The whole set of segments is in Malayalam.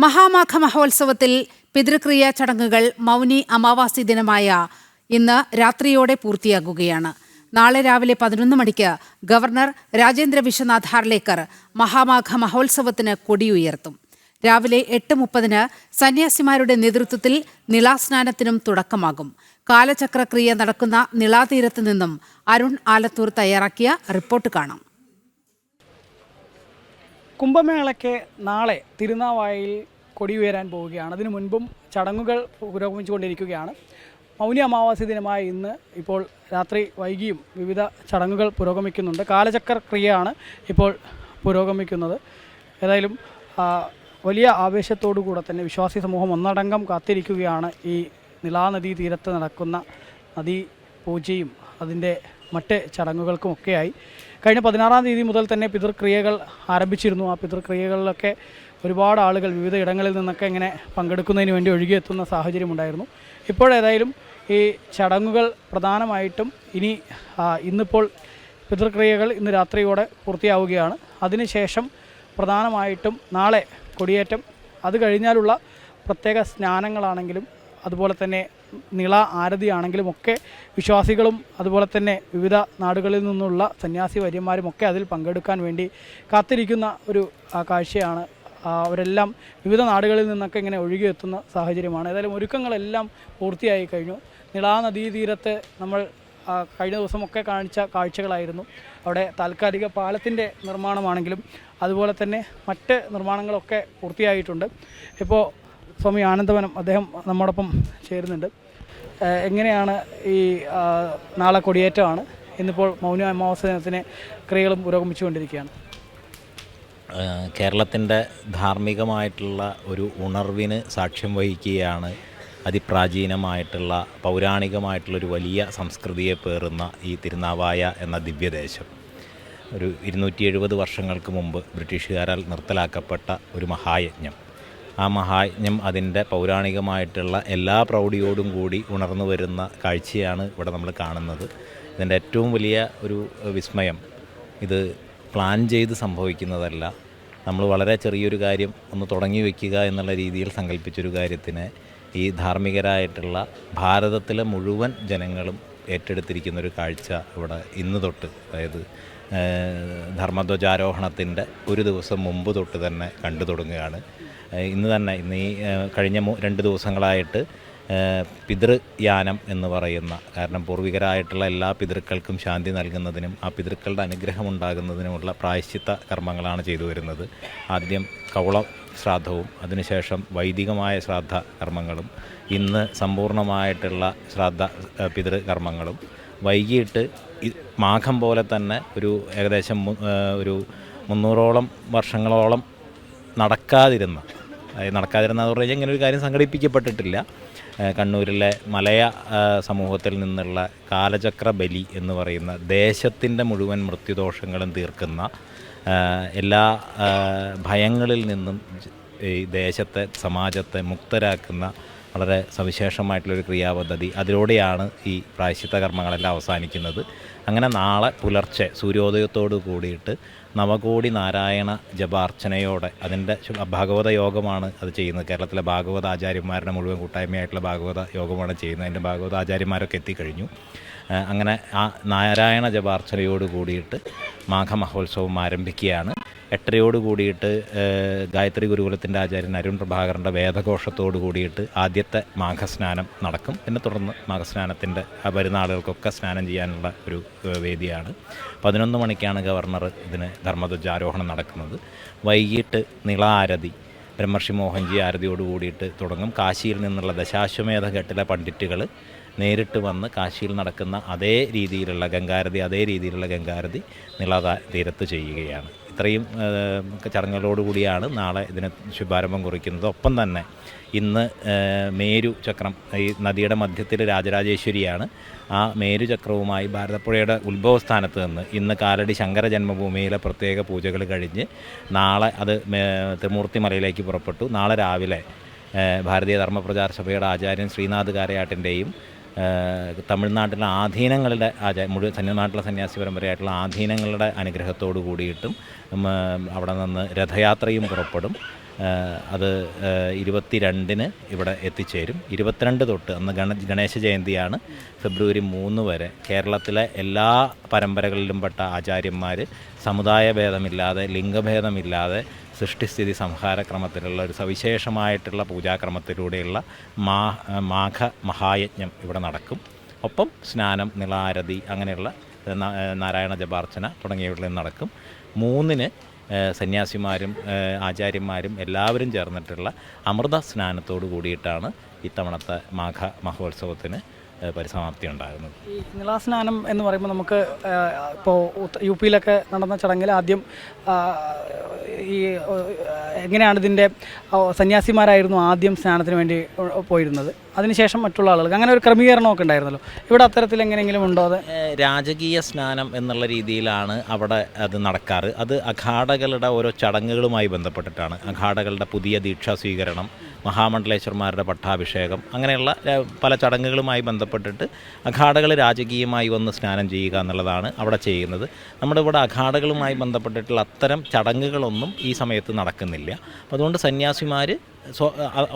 മഹാമാഘ മഹോത്സവത്തിൽ പിതൃക്രിയ ചടങ്ങുകൾ മൗനി അമാവാസി ദിനമായ ഇന്ന് രാത്രിയോടെ പൂർത്തിയാകുകയാണ്. നാളെ രാവിലെ 11 മണിക്ക് ഗവർണർ രാജേന്ദ്ര വിശ്വനാഥ് ഹാർലേക്കർ മഹാമാഘ മഹോത്സവത്തിന് കൊടിയുയർത്തും. രാവിലെ 8:30 സന്യാസിമാരുടെ നേതൃത്വത്തിൽ നിളാസ്നാനത്തിനും തുടക്കമാകും. കാലചക്രക്രിയ നടക്കുന്ന നിളാതീരത്ത് നിന്നും അരുൺ ആലത്തൂർ തയ്യാറാക്കിയ റിപ്പോർട്ട് കാണാം. കുംഭമേളയ്ക്ക് നാളെ തിരുനാവായയിൽ കൊടിയുയരാൻ പോവുകയാണ്. അതിനു മുൻപും ചടങ്ങുകൾ പുരോഗമിച്ചുകൊണ്ടിരിക്കുകയാണ്. മൗനി അമാവാസി ദിനമായ ഇന്ന് ഇപ്പോൾ രാത്രി വൈകിയും വിവിധ ചടങ്ങുകൾ പുരോഗമിക്കുന്നുണ്ട്. കാലചക്രക്രിയയാണ് ഇപ്പോൾ പുരോഗമിക്കുന്നത്. ഏതായാലും വലിയ ആവേശത്തോടു കൂടെ തന്നെ വിശ്വാസി സമൂഹം ഒന്നടങ്കം കാത്തിരിക്കുകയാണ് ഈ നിളാനദീ തീരത്ത് നടക്കുന്ന നദീ പൂജയും അതിൻ്റെ മറ്റ് ചടങ്ങുകൾക്കുമൊക്കെയായി. കഴിഞ്ഞ 16-ാം തീയതി മുതൽ തന്നെ പിതൃക്രിയകൾ ആരംഭിച്ചിരുന്നു. ആ പിതൃക്രിയകളിലൊക്കെ ഒരുപാട് ആളുകൾ വിവിധ ഇടങ്ങളിൽ നിന്നൊക്കെ ഇങ്ങനെ പങ്കെടുക്കുന്നതിന് വേണ്ടി ഒഴുകിയെത്തുന്ന സാഹചര്യമുണ്ടായിരുന്നു. ഇപ്പോഴേതായാലും ഈ ചടങ്ങുകൾ പ്രധാനമായിട്ടും ഇന്നിപ്പോൾ പിതൃക്രിയകൾ ഇന്ന് രാത്രിയോടെ പൂർത്തിയാവുകയാണ്. അതിനുശേഷം പ്രധാനമായിട്ടും നാളെ കൊടിയേറ്റം, അത് കഴിഞ്ഞാലുള്ള പ്രത്യേക സ്നാനങ്ങളാണെങ്കിലും അതുപോലെ തന്നെ നിള ആരതിയാണെങ്കിലും ഒക്കെ വിശ്വാസികളും അതുപോലെ തന്നെ വിവിധ നാടുകളിൽ നിന്നുള്ള സന്യാസി വര്യന്മാരുമൊക്കെ അതിൽ പങ്കെടുക്കാൻ വേണ്ടി കാത്തിരിക്കുന്ന ഒരു കാഴ്ചയാണ്. അവരെല്ലാം വിവിധ നാടുകളിൽ നിന്നൊക്കെ ഇങ്ങനെ ഒഴുകിയെത്തുന്ന സാഹചര്യമാണ്. ഏതായാലും ഒരുക്കങ്ങളെല്ലാം പൂർത്തിയായി കഴിഞ്ഞു. നിളാ നദീതീരത്ത് നമ്മൾ കഴിഞ്ഞ ദിവസമൊക്കെ കാണിച്ച കാഴ്ചകളായിരുന്നു. അവിടെ താൽക്കാലിക പാലത്തിൻ്റെ നിർമ്മാണമാണെങ്കിലും അതുപോലെ തന്നെ മറ്റ് നിർമ്മാണങ്ങളൊക്കെ പൂർത്തിയായിട്ടുണ്ട്. ഇപ്പോൾ സ്വാമി ആനന്ദവനം അദ്ദേഹം നമ്മോടൊപ്പം ചേരുന്നുണ്ട്. എങ്ങനെയാണ് ഈ നാളെ കൊടിയേറ്റമാണ്, ഇന്നിപ്പോൾ മൗനി അമാവാസി ദിനത്തിന് ക്രിയകളും പുരോഗമിച്ചുകൊണ്ടിരിക്കുകയാണ്. കേരളത്തിൻ്റെ ധാർമ്മികമായിട്ടുള്ള ഒരു ഉണർവിന് സാക്ഷ്യം വഹിക്കുകയാണ് അതിപ്രാചീനമായിട്ടുള്ള പൗരാണികമായിട്ടുള്ളൊരു വലിയ സംസ്കൃതിയെ പേറുന്ന ഈ തിരുനാവായ എന്ന ദിവ്യദേശം. ഒരു 270 വർഷങ്ങൾക്ക് മുമ്പ് ബ്രിട്ടീഷുകാരാൽ നിർത്തലാക്കപ്പെട്ട ഒരു മഹായജ്ഞം. ആ മഹായജ്ഞം അതിൻ്റെ പൗരാണികമായിട്ടുള്ള എല്ലാ പ്രൗഢിയോടും കൂടി ഉണർന്നു വരുന്ന കാഴ്ചയാണ് ഇവിടെ നമ്മൾ കാണുന്നത്. ഇതിൻ്റെ ഏറ്റവും വലിയ ഒരു വിസ്മയം, ഇത് പ്ലാൻ ചെയ്ത് സംഭവിക്കുന്നതല്ല. നമ്മൾ വളരെ ചെറിയൊരു കാര്യം ഒന്ന് തുടങ്ങി വയ്ക്കുക എന്നുള്ള രീതിയിൽ സങ്കല്പിച്ചൊരു കാര്യത്തിന് ഈ ധാർമ്മികരായിട്ടുള്ള ഭാരതത്തിലെ മുഴുവൻ ജനങ്ങളും ഏറ്റെടുത്തിരിക്കുന്നൊരു കാഴ്ച ഇവിടെ ഇന്ന് തൊട്ട്, അതായത് ധർമ്മധ്വജാരോഹണത്തിൻ്റെ ഒരു ദിവസം മുമ്പ് തൊട്ട് തന്നെ കണ്ടു തുടങ്ങുകയാണ്. ഇന്ന് ഈ കഴിഞ്ഞ 2 ദിവസങ്ങളായിട്ട് പിതൃയാനം എന്ന് പറയുന്ന, കാരണം പൂർവികരായിട്ടുള്ള എല്ലാ പിതൃക്കൾക്കും ശാന്തി നൽകുന്നതിനും ആ പിതൃക്കളുടെ അനുഗ്രഹം ഉണ്ടാകുന്നതിനുമുള്ള പ്രായശ്ചിത്ത കർമ്മങ്ങളാണ് ചെയ്തു വരുന്നത്. ആദ്യം കൗള ശ്രാദ്ധവും അതിനുശേഷം വൈദികമായ ശ്രാദ്ധ കർമ്മങ്ങളും, ഇന്ന് സമ്പൂർണ്ണമായിട്ടുള്ള ശ്രാദ്ധ പിതൃകർമ്മങ്ങളും, വൈകിട്ട് മാഘം പോലെ തന്നെ ഒരു ഏകദേശം ഒരു 300ഓളം വർഷങ്ങളോളം നടക്കാതിരുന്ന എന്ന് പറഞ്ഞാൽ ഇങ്ങനെ ഒരു കാര്യം സംഘടിപ്പിക്കപ്പെട്ടിട്ടില്ല. കണ്ണൂരിലെ മലയ സമൂഹത്തിൽ നിന്നുള്ള കാലചക്ര ബലി എന്ന് പറയുന്ന ദേശത്തിൻ്റെ മുഴുവൻ മൃത്യുദോഷങ്ങളും തീർക്കുന്ന, എല്ലാ ഭയങ്ങളിൽ നിന്നും ഈ ദേശത്തെ സമാജത്തെ മുക്തരാക്കുന്ന വളരെ സവിശേഷമായിട്ടുള്ളൊരു ക്രിയാപദ്ധതി. അതിലൂടെയാണ് ഈ പ്രായശ്ചിത്ത കർമ്മങ്ങളെല്ലാം അവസാനിക്കുന്നത്. അങ്ങനെ നാളെ പുലർച്ചെ സൂര്യോദയത്തോട് കൂടിയിട്ട് നവകോടി നാരായണ ജപാർച്ചനയോടെ, അതിൻ്റെ ഭാഗവത യോഗമാണ് അത് ചെയ്യുന്നത്. കേരളത്തിലെ ഭാഗവത ആചാര്യന്മാരുടെ മുഴുവൻ കൂട്ടായ്മയായിട്ടുള്ള ഭാഗവത യോഗമാണ് ചെയ്യുന്നത്. അതിൻ്റെ ഭാഗവത ആചാര്യന്മാരൊക്കെ എത്തിക്കഴിഞ്ഞു. അങ്ങനെ ആ നാരായണ ജപാർച്ചനയോട് കൂടിയിട്ട് മാഘമഹോത്സവം ആരംഭിക്കുകയാണ്. 8:30 കൂടിയിട്ട് ഗായത്രി ഗുരുകുലത്തിൻ്റെ ആചാര്യൻ അരുൺ പ്രഭാകറിൻ്റെ വേദഘോഷത്തോട് കൂടിയിട്ട് ആദ്യത്തെ മാഘസ്നാനം നടക്കും. പിന്നെ തുടർന്ന് മാഘസ്നാനത്തിൻ്റെ വരുന്ന ആളുകൾക്കൊക്കെ സ്നാനം ചെയ്യാനുള്ള ഒരു വേദിയാണ്. 11 മണിക്കാണ് ഗവർണർ ഇതിന് ധർമ്മധ്വജാരോഹണം നടക്കുന്നത്. വൈകിട്ട് നിള ആരതി, ബ്രഹ്മർഷി മോഹൻജി ആരതിയോട് കൂടിയിട്ട് തുടങ്ങും. കാശിയിൽ നിന്നുള്ള ദശാശ്വമേധ ഘട്ടിലെ പണ്ഡിറ്റുകൾ നേരിട്ട് വന്ന് കാശിയിൽ നടക്കുന്ന അതേ രീതിയിലുള്ള ഗംഗാരതി നിള തീരത്ത് ചെയ്യുകയാണ്. ഇത്രയും ചടങ്ങുകളോടുകൂടിയാണ് നാളെ ഇതിന് ശുഭാരംഭം കുറിക്കുന്നത്. ഒപ്പം തന്നെ ഇന്ന് മേരു ചക്രം, ഈ നദിയുടെ മധ്യത്തിൽ രാജരാജേശ്വരിയാണ്. ആ മേരു ചക്രവുമായി ഭാരതപ്പുഴയുടെ ഉത്ഭവസ്ഥാനത്ത് നിന്ന് ഇന്ന് കാലടി ശങ്കര ജന്മഭൂമിയിലെ പ്രത്യേക പൂജകൾ കഴിഞ്ഞ് നാളെ അത് ത്രിമൂർത്തിമലയിലേക്ക് പുറപ്പെട്ടു. നാളെ രാവിലെ ഭാരതീയ ധർമ്മപ്രചാര സഭയുടെ ആചാര്യൻ ശ്രീനാഥ് കാരയാട്ടിൻ്റെയും തമിഴ്നാട്ടിലെ ആധീനങ്ങളുടെ മുഴുവൻ തമിഴ്നാട്ടിലെ സന്യാസി പരമ്പരയായിട്ടുള്ള ആധീനങ്ങളുടെ അനുഗ്രഹത്തോടു കൂടിയിട്ടും അവിടെ നിന്ന് രഥയാത്രയും പുറപ്പെടും. അത് 22-ന് ഇവിടെ എത്തിച്ചേരും. 22 തൊട്ട് അന്ന് ഗണേശ ജയന്തിയാണ്. ഫെബ്രുവരി 3 വരെ കേരളത്തിലെ എല്ലാ പരമ്പരകളിലും പെട്ട ആചാര്യന്മാർ സമുദായ ഭേദമില്ലാതെ ലിംഗഭേദമില്ലാതെ സൃഷ്ടിസ്ഥിതി സംഹാരക്രമത്തിലുള്ള ഒരു സവിശേഷമായിട്ടുള്ള പൂജാക്രമത്തിലൂടെയുള്ള മാഘ മഹായജ്ഞം ഇവിടെ നടക്കും. ഒപ്പം സ്നാനം, നിളാരതി, അങ്ങനെയുള്ള നാരായണ ജപാർച്ചന തുടങ്ങിയവകളിൽ നടക്കും. 3-ന് സന്യാസിമാരും ആചാര്യന്മാരും എല്ലാവരും ചേർന്നിട്ടുള്ള അമൃത സ്നാനത്തോടു കൂടിയിട്ടാണ് ഇത്തവണത്തെ മാഘ മഹോത്സവത്തിന് പരിസമാപ്തി ഉണ്ടാകുന്നത്. ഈ നിളാസ്നാനം എന്ന് പറയുമ്പോൾ നമുക്ക് ഇപ്പോൾ UP യിലൊക്കെ നടന്ന ചടങ്ങിൽ ആദ്യം ഈ എങ്ങനെയാണ് ഇതിൻ്റെ സന്യാസിമാരായിരുന്നു ആദ്യം സ്നാനത്തിന് വേണ്ടി പോയിരുന്നത്, അതിനുശേഷം മറ്റുള്ള ആളുകൾക്ക് അങ്ങനെ ഒരു ക്രമീകരണമൊക്കെ ഉണ്ടായിരുന്നല്ലോ. ഇവിടെ അത്തരത്തിൽ എങ്ങനെയെങ്കിലും ഉണ്ടോ? അത് രാജകീയ സ്നാനം എന്നുള്ള രീതിയിലാണ് അവിടെ അത് നടക്കാറ്. അത് അഖാഡകളുടെ ഓരോ ചടങ്ങുകളുമായി ബന്ധപ്പെട്ടിട്ടാണ്. അഖാഡകളുടെ പുതിയ ദീക്ഷാ സ്വീകരണം, മഹാമണ്ഡലേശ്വരന്മാരുടെ പട്ടാഭിഷേകം, അങ്ങനെയുള്ള പല ചടങ്ങുകളുമായി ബന്ധപ്പെട്ടിട്ട് അഖാഡകൾ രാജകീയമായി വന്ന് സ്നാനം ചെയ്യുക എന്നുള്ളതാണ് അവിടെ ചെയ്യുന്നത്. നമ്മുടെ ഇവിടെ അഖാഡകളുമായി ബന്ധപ്പെട്ടിട്ടുള്ള അത്തരം ചടങ്ങുകളൊന്നും ഈ സമയത്ത് നടക്കുന്നില്ല. അപ്പോൾ അതുകൊണ്ട് സന്യാസിമാർ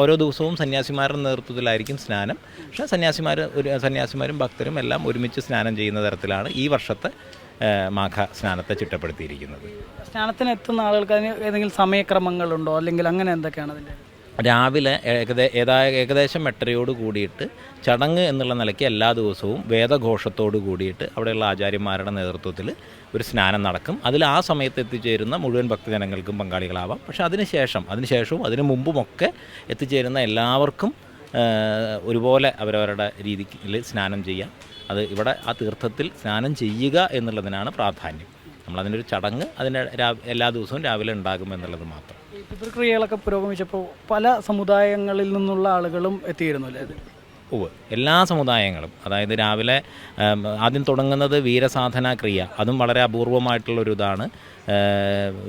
ഓരോ ദിവസവും സന്യാസിമാരുടെ നേതൃത്വത്തിലായിരിക്കും സ്നാനം. പക്ഷേ സന്യാസിമാരും ഭക്തരും എല്ലാം ഒരുമിച്ച് സ്നാനം ചെയ്യുന്ന തരത്തിലാണ് ഈ വർഷത്തെ മാഘ സ്നാനത്തെ ചിട്ടപ്പെടുത്തിയിരിക്കുന്നത്. സ്നാനത്തിന് എത്തുന്ന ആളുകൾക്ക് അതിന് ഏതെങ്കിലും സമയക്രമങ്ങളുണ്ടോ, അല്ലെങ്കിൽ അങ്ങനെ എന്തൊക്കെയാണ് അതിൻ്റെ? രാവിലെ ഏകദേശം 8:30 കൂടിയിട്ട് ചടങ്ങ് എന്നുള്ള നിലയ്ക്ക് എല്ലാ ദിവസവും വേദഘോഷത്തോട് കൂടിയിട്ട് അവിടെയുള്ള ആചാര്യന്മാരുടെ നേതൃത്വത്തിൽ ഒരു സ്നാനം നടക്കും. അതിൽ ആ സമയത്ത് എത്തിച്ചേരുന്ന മുഴുവൻ ഭക്തജനങ്ങൾക്കും പങ്കാളികളാവാം. പക്ഷേ അതിനുശേഷവും അതിനു മുമ്പുമൊക്കെ എത്തിച്ചേരുന്ന എല്ലാവർക്കും ഒരുപോലെ അവരവരുടെ രീതിയിൽ സ്നാനം ചെയ്യാം. അത് ഇവിടെ ആ തീർത്ഥത്തിൽ സ്നാനം ചെയ്യുക എന്നുള്ളതിനാണ് പ്രാധാന്യം. നമ്മളതിനൊരു ചടങ്ങ് എല്ലാ ദിവസവും രാവിലെ ഉണ്ടാകും എന്നുള്ളത് മാത്രം. ഈ പിതൃക്രിയകളൊക്കെ പുരോഗമിച്ചപ്പോൾ പല സമുദായങ്ങളിൽ നിന്നുള്ള ആളുകളും എത്തിയിരുന്നു അല്ലേ? എല്ലാ സമുദായങ്ങളും, അതായത് രാവിലെ ആദ്യം തുടങ്ങുന്നത് വീരസാധന ക്രിയ, അതും വളരെ അപൂർവമായിട്ടുള്ളൊരു ഇതാണ്.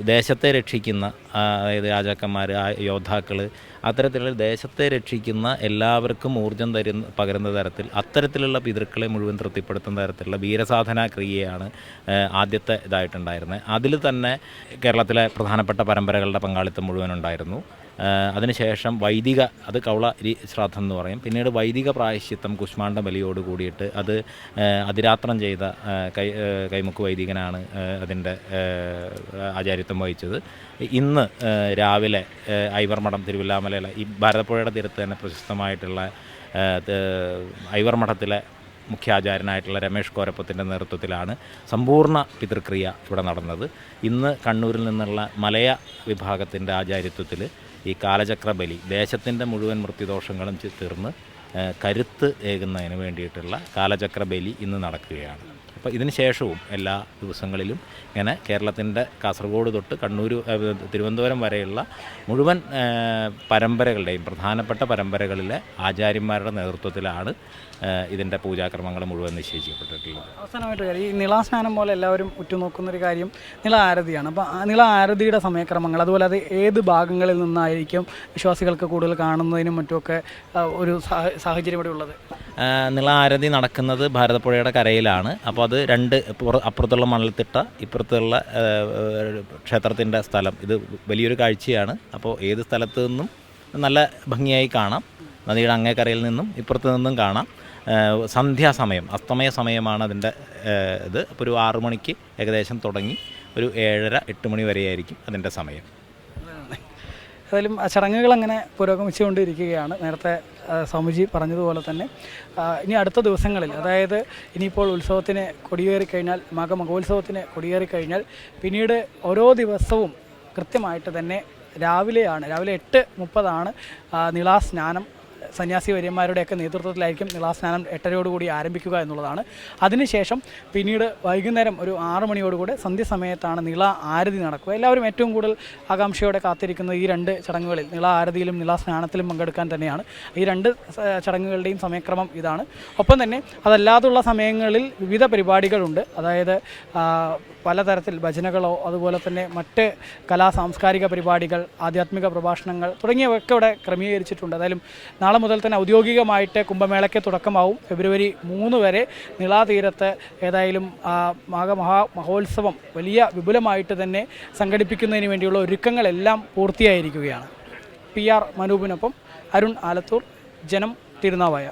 ദേശത്തെ രക്ഷിക്കുന്ന, അതായത് രാജാക്കന്മാർ, യോദ്ധാക്കൾ, അത്തരത്തിലുള്ള ദേശത്തെ രക്ഷിക്കുന്ന എല്ലാവർക്കും ഊർജ്ജം പകരുന്ന തരത്തിൽ അത്തരത്തിലുള്ള പിതൃക്കളെ മുഴുവൻ തൃപ്തിപ്പെടുത്തുന്ന തരത്തിലുള്ള വീരസാധന ക്രിയയാണ് ആദ്യത്തെ ഇതായിട്ടുണ്ടായിരുന്നത്. അതിൽ തന്നെ കേരളത്തിലെ പ്രധാനപ്പെട്ട പരമ്പരകളുടെ പങ്കാളിത്തം മുഴുവൻ ഉണ്ടായിരുന്നു. അതിനുശേഷം വൈദിക, അത് കൗള ശ്രാദ്ധം എന്ന് പറയും. പിന്നീട് വൈദിക പ്രായശ്ചിത്തം കുശ്മാണ്ഡ ബലിയോട് കൂടിയിട്ട് അത് അതിരാത്രം ചെയ്ത കൈമുക്ക് വൈദികനാണ് അതിൻ്റെ ആചാര്യത്വം വഹിച്ചത്. ഇന്ന് രാവിലെ ഐവർമഠം, തിരുവല്ലാമലയിലെ ഈ ഭാരതപ്പുഴയുടെ തീരത്ത് തന്നെ പ്രശസ്തമായിട്ടുള്ള ഐവർമഠത്തിലെ മുഖ്യാചാര്യനായിട്ടുള്ള രമേഷ് കോരപ്പത്തിൻ്റെ നേതൃത്വത്തിലാണ് സമ്പൂർണ്ണ പിതൃക്രിയ ഇവിടെ നടന്നത്. ഇന്ന് കണ്ണൂരിൽ നിന്നുള്ള മലയ വിഭാഗത്തിൻ്റെ ആചാര്യത്വത്തിൽ ഈ കാലചക്ര ബലി, ദേശത്തിൻ്റെ മുഴുവൻ മൃത്യുദോഷങ്ങളും തീർന്ന് കരുത്ത് ഏകുന്നതിന് വേണ്ടിയിട്ടുള്ള കാലചക്ര ബലി ഇന്ന് നടക്കുകയാണ്. അപ്പോൾ ഇതിന് ശേഷവും എല്ലാ ദിവസങ്ങളിലും ഇങ്ങനെ കേരളത്തിൻ്റെ കാസർഗോഡ് തൊട്ട് കണ്ണൂർ, തിരുവനന്തപുരം വരെയുള്ള മുഴുവൻ പരമ്പരകളുടെയും പ്രധാനപ്പെട്ട പരമ്പരകളിലെ ആചാര്യന്മാരുടെ നേതൃത്വത്തിലാണ് ഇതിൻ്റെ പൂജാക്രമങ്ങൾ മുഴുവൻ നിശ്ചയിക്കപ്പെട്ടിട്ടുള്ളത്. അവസാനമായിട്ട് ഈ നിളാസ്നാനം പോലെ എല്ലാവരും ഉറ്റുനോക്കുന്നൊരു കാര്യം നിള ആരതിയാണ്. അപ്പോൾ നിള ആരതിയുടെ സമയക്രമങ്ങൾ, അതുപോലെ അത് ഏത് ഭാഗങ്ങളിൽ നിന്നായിരിക്കും വിശ്വാസികൾക്ക് കൂടുതൽ കാണുന്നതിനും മറ്റുമൊക്കെ ഒരു സാഹചര്യം ഇവിടെ ഉള്ളത്? നിള ആരതി നടക്കുന്നത് ഭാരതപ്പുഴയുടെ കരയിലാണ്. അപ്പോൾ അത് അപ്പുറത്തുള്ള മണൽത്തിട്ട, ഇപ്പുറത്തുള്ള ക്ഷേത്രത്തിൻ്റെ സ്ഥലം, ഇത് വലിയൊരു കാഴ്ചയാണ്. അപ്പോൾ ഏത് സ്ഥലത്തു നിന്നും നല്ല ഭംഗിയായി കാണാം. നദിയുടെ അങ്ങേക്കരയിൽ നിന്നും ഇപ്പുറത്തു നിന്നും കാണാം. സന്ധ്യാസമയം, അസ്തമയ സമയമാണ് അതിൻ്റെ ഇത്. അപ്പോൾ ഒരു 6 മണിക്ക് ഏകദേശം തുടങ്ങി ഒരു 7:30-8 മണി വരെയായിരിക്കും അതിൻ്റെ സമയം. ഏതായാലും ചടങ്ങുകൾ അങ്ങനെ പുരോഗമിച്ചുകൊണ്ടിരിക്കുകയാണ്. നേരത്തെ സ്വാമിജി പറഞ്ഞതുപോലെ തന്നെ ഇനി അടുത്ത ദിവസങ്ങളിൽ, അതായത് ഇനിയിപ്പോൾ ഉത്സവത്തിന് കൊടിയേറി കഴിഞ്ഞാൽ, മഹോത്സവത്തിന് കൊടിയേറി കഴിഞ്ഞാൽ പിന്നീട് ഓരോ ദിവസവും കൃത്യമായിട്ട് തന്നെ രാവിലെ 8:30 നിളാസ്നാനം സന്യാസി വര്യന്മാരുടെയൊക്കെ നേതൃത്വത്തിലായിരിക്കും നിളാസ്നാനം 8:30 ആരംഭിക്കുക എന്നുള്ളതാണ്. അതിനുശേഷം പിന്നീട് വൈകുന്നേരം ഒരു 6 മണിയോടുകൂടെ സന്ധ്യസമയത്താണ് നിള ആരതി നടക്കുക. എല്ലാവരും ഏറ്റവും കൂടുതൽ ആകാംക്ഷയോടെ കാത്തിരിക്കുന്നത് ഈ 2 ചടങ്ങുകളിൽ, നിള ആരതിയിലും നിളാസ്നാനത്തിലും പങ്കെടുക്കാൻ തന്നെയാണ്. ഈ 2 ചടങ്ങുകളുടെയും സമയക്രമം ഇതാണ്. ഒപ്പം തന്നെ അതല്ലാതുള്ള സമയങ്ങളിൽ വിവിധ പരിപാടികളുണ്ട്. അതായത് പലതരത്തിൽ ഭജനകളോ അതുപോലെ തന്നെ മറ്റ് സാംസ്കാരിക പരിപാടികൾ, ആധ്യാത്മിക പ്രഭാഷണങ്ങൾ തുടങ്ങിയവയൊക്കെ ഇവിടെ ക്രമീകരിച്ചിട്ടുണ്ട്. ഏതായാലും നാളെ മുതൽ തന്നെ ഔദ്യോഗികമായിട്ട് കുംഭമേളയ്ക്ക് തുടക്കമാവും. ഫെബ്രുവരി 3 വരെ നിളാതീരത്ത് ഏതായാലും മഹോത്സവം വലിയ വിപുലമായിട്ട് തന്നെ സംഘടിപ്പിക്കുന്നതിന് വേണ്ടിയുള്ള ഒരുക്കങ്ങളെല്ലാം പൂർത്തിയായിരിക്കുകയാണ്. PR മനൂപിനൊപ്പം അരുൺ ആലത്തൂർ, ജനം, തിരുനാവായ.